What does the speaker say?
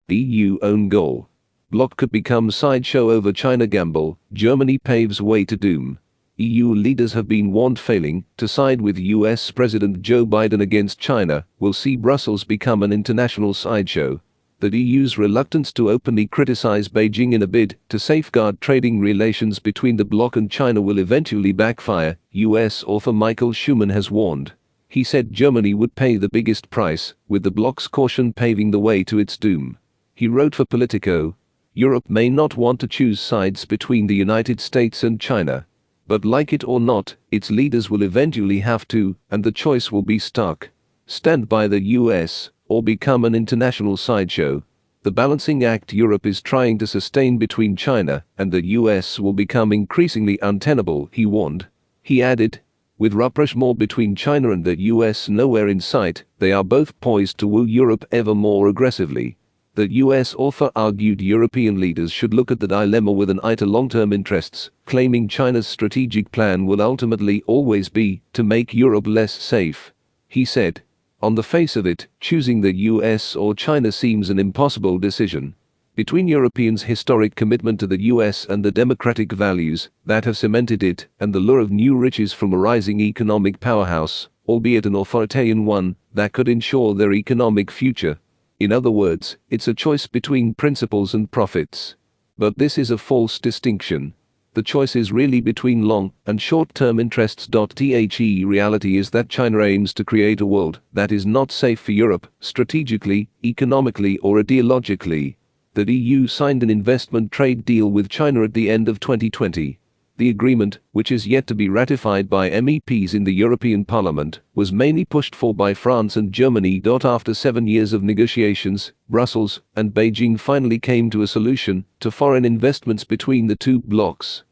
the EU own goal. Bloc could become sideshow over China gamble, Germany paves way to doom. EU leaders have been warned failing to side with US President Joe Biden against China will see Brussels become an international sideshow. The EU's reluctance to openly criticize Beijing in a bid to safeguard trading relations between the bloc and China will eventually backfire, US author Michael Schumann has warned. He said Germany would pay the biggest price, with the bloc's caution paving the way to its doom. He wrote for Politico, "Europe may not want to choose sides between the United States and China. But like it or not, its leaders will eventually have to, and the choice will be stark. Stand by the US, or become an international sideshow. The balancing act Europe is trying to sustain between China and the US will become increasingly untenable," he warned. He added, "With rapprochement between China and the US nowhere in sight, they are both poised to woo Europe ever more aggressively." The US author argued European leaders should look at the dilemma with an eye to long-term interests, claiming China's strategic plan will ultimately always be to make Europe less safe. He said, "On the face of it, choosing the US or China seems an impossible decision. Between Europeans' historic commitment to the US and the democratic values that have cemented it, and the lure of new riches from a rising economic powerhouse, albeit an authoritarian one, that could ensure their economic future. In other words, it's a choice between principles and profits. But this is a false distinction. The choice is really between long and short-term interests. The reality is that China aims to create a world that is not safe for Europe, strategically, economically or ideologically. The EU signed an investment trade deal with China at the end of 2020. The agreement, which is yet to be ratified by MEPs in the European Parliament, was mainly pushed for by France and Germany. After 7 years of negotiations, Brussels and Beijing finally came to a solution to foreign investments between the two blocs.